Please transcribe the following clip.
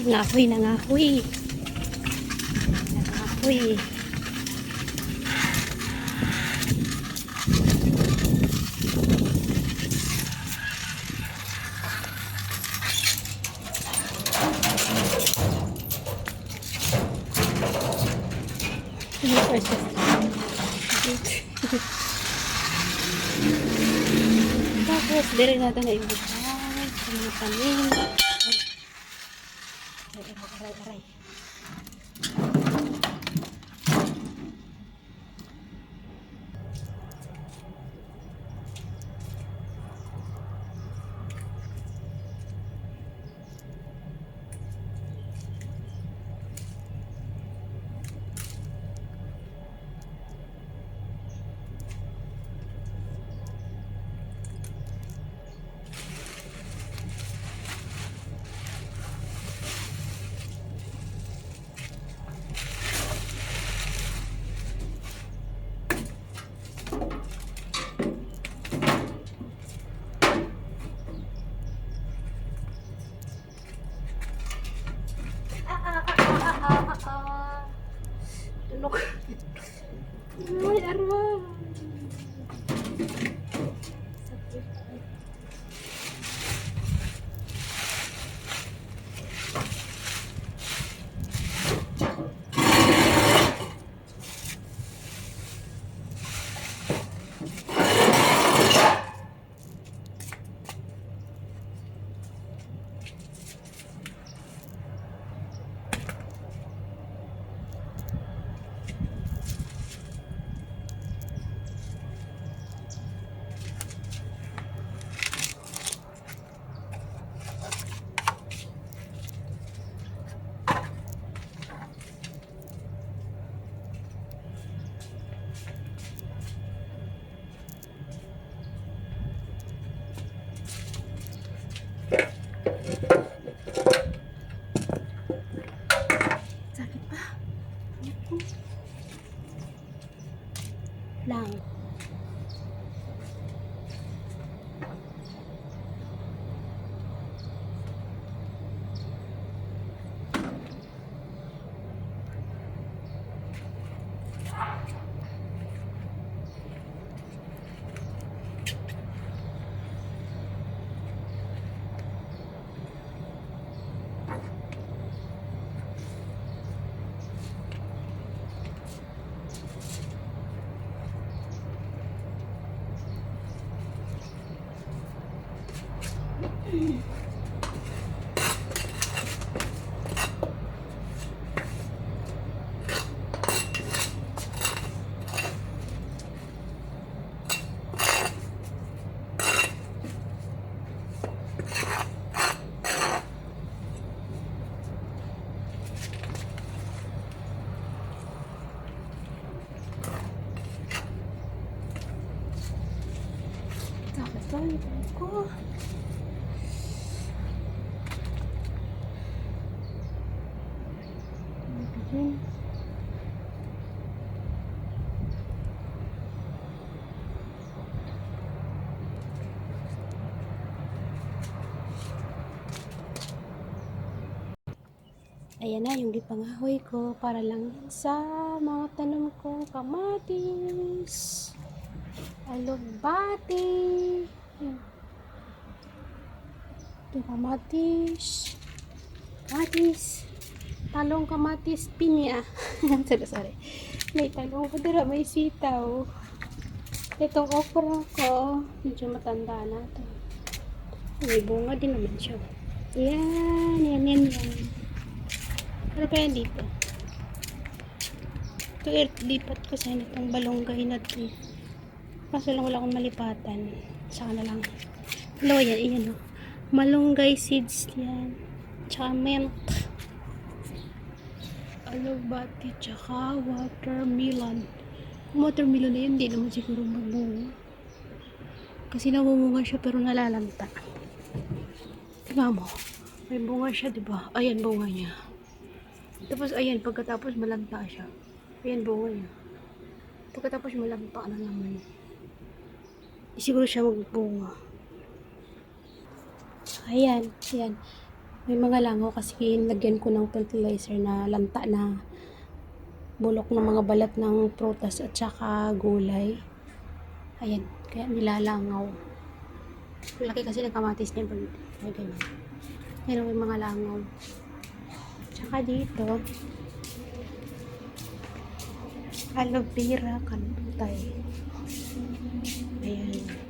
Nangahoy, nangahoy. Nangahoy. Tapos, dire natin na ibigay sa mga tanim. Aray. Tulog. Ay, arwah. Sakit pa. Lang. Sakit pa. Ito ko. Ayan na yung gipangahoy ko para lang sa mga tanom kong kamatis, alugbati, ito kamatis, talong kamatis, pinya. Sorry. May talong ko dira, may sitaw. Itong okra ko, medyo matanda na ito. May bunga din naman siya. Yan. Ano pa yan dito? Ito, lipat ko sa itong balonggay na ito. Kaso lang wala akong malipatan. Saka na lang. Dalawa yan, iyan o. Malunggay seeds yan. Tsaka mint. Alugbati, tsaka watermelon. Kung watermelon na yun, hindi naman siguro magbunga. Kasi namumunga siya pero nalalanta. Diba mo? May bunga siya, diba? Ayan, bunga niya. Tapos, ayan, pagkatapos malanta siya. Ayan, bunga niya. Pagkatapos malanta na naman. Siguro siya magbunga. Ayan. May mga langaw kasi lagyan ko ng fertilizer na lanta na bulok ng mga balat ng prutas at saka gulay. Ayan, kaya nilalangaw. Laki kasi ng kamatis niya. Ay, ganyan. Yan may mga langaw. Tsaka dito, aloe vera, kanutay. Ayan.